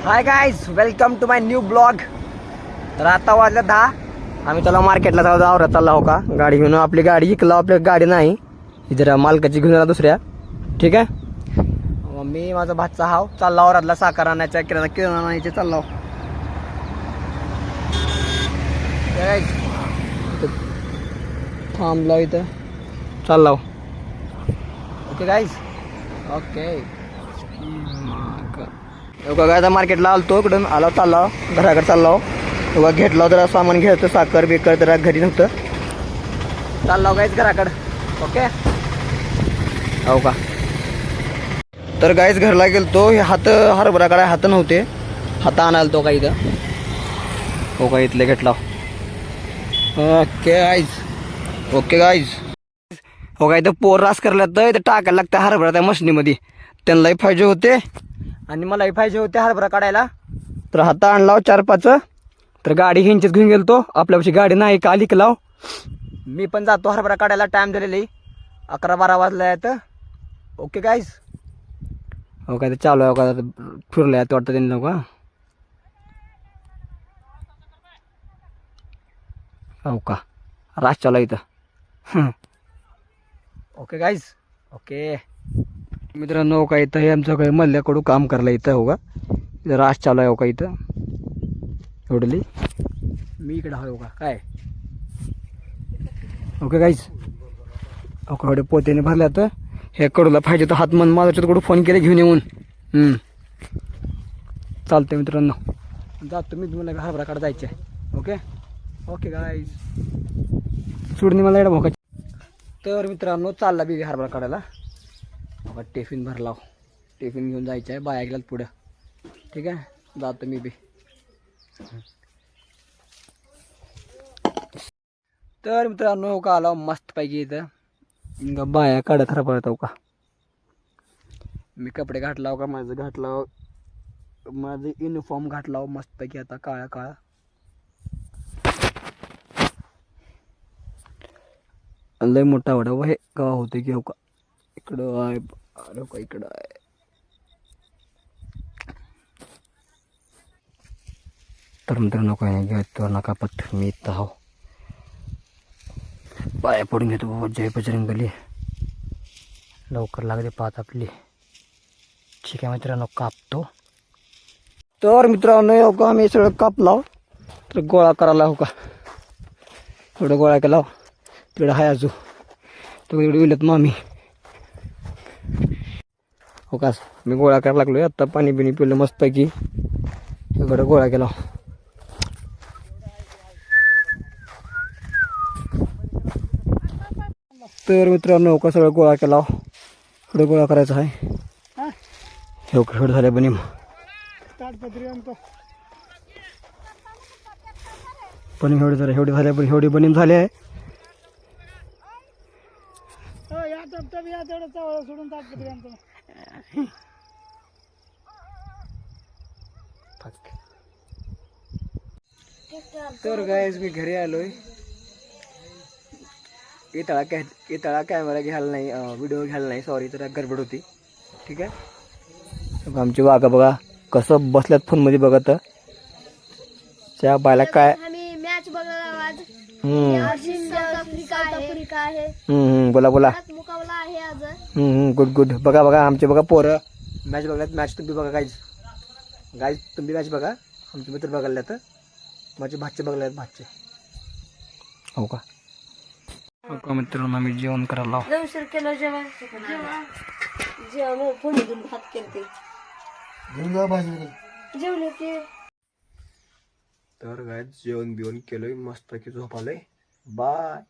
High guys, welcome to my new blog. तर आता वाजलं 10. आम्ही चला मार्केटला जाऊ आवरत चालला हो का. गाडी घेऊन आपली गाडी इकला, आपली गाडी नाही जरा मालकाची घेऊन आला दुसऱ्या. ठीक आहे. मी माझा भातचा हाव चालला आवरातला साखर आणायचा, किराणा आणायचे चालला. थांबला इथं चालला. Okay guys, okay. काय आता मार्केटला आलतो, इकडून आला चालला घराकडे चालला. तेव्हा घेतला जरा सामान घ्यायचं, साखर बिकर जरा घरी नव्हतं, चालला गाईज घराकडं. ओके हो का. तर गाईज घरला गेलतो, हे हात हरभराकडे हात नव्हते, हात आणायला तो का इथं हो का, इथले घेतला. ओके गाईज, ओके गाईज हो का. इथं पोर रास करला तर इथं टाकायला लागतं हरभरा त्या मशनीमध्ये. त्यांनाही पाहिजे होते आणि मलाही पाहिजे होते हरभरा काढायला. तर हाता आणला 4-5. तर गाडी ह्यांचीच घेऊन गेलतो, आपल्यापाशी गाडी नाही का आली लाव. मी पण जातो हरभरा काढायला, टाईम झालेली 11-12 वाजला आहेत. ओके गाईज हो काय. तर चालू आहे का, फिरलं आहे वाटतं त्यांनी का हो का. रास चालू इथं. ओके गाईज, ओके मित्रांनो. का इथं हे आमचं काही मल्ल्याकडून काम करायला इथं हो का. इथं रास चालू आहे हो का इथं एवढली. मी इकडं हो का काय. ओके गाईज हो का. एवढे पोत्याने भरल्या तर हे कडूला पाहिजे तर हात मन माझ्या कडून फोन केले घेऊन येऊन. चालतंय मित्रांनो, जातो मी तुम्हाला हरभरा काढा जायचं आहे. ओके ओके गाईज, सोडणी मला एवढा भोका. तर मित्रांनो चालला बी हरभरा काढायला बघा. टिफिन भरला, टिफिन घेऊन जायचं आहे बाया गेल्यात पुढं. ठीक आहे, जातो मी बी. तर मित्रांनो हो का आला मस्त पैकी इथं बाया काढत हरभरा हो का. मी कपडे घातला हो का, माझं घातला, माझं युनिफॉर्म घातला हो मस्त पैकी आता काळा काळा. लय मोठा वडा हे गाव होते की हो का. इकडं आहे, अरे का इकडं आहे. तर मित्रांनो काही नाही घेतो नका पट, मी इथं हो पाया पडून घेतो बाबा. जय बजरंगबली, लवकर लागते पाच आपली. ठीक आहे मित्रांनो, कापतो. तर मित्रांनो हो का मी सगळं कापला. तर गोळा करायला हो का, थोडं गोळा केला. तिकडं हाय अजून तो एवढी विलत मामी हो का. मी गोळा करायला लागलोय आता, पाणी बिणी पिलं मस्तपैकी, इकडं गोळा केला. तर मित्रांनो का सगळं गोळा केला. थोडं गोळा करायचं आहे हो का. थोडं झालं बनीम पण एवढे झाले, एवढे झाले, पण एवढी बनीम झाले आहे. तर गाईज मी घरी आलोय. इतळा कॅमेरा घ्यायला नाही, व्हिडिओ घ्यायला नाही, सॉरी, तर गडबड होती. ठीक आहे. आमची वाघा बघा कसं बसल्यात फोन मध्ये बघत. त्या बायला काय मॅच बघायला आज. बोला बोला. मुकाबला आहे आज. Good good. बघा बघा आमचे बघा पोरं मॅच बघल्यात. मॅच तुम्ही बघा गाईज, गाईज तुम्ही मॅच बघा. आमचे मित्र बघायला तर माझे भाचे बघल्यात, भाचे हो का. हो का मित्रांनो आम्ही जेवण करायला जेवले की. तर गाईज जेवण बिवण केलंय, मस्तपैकी झोप आलंय. बाय.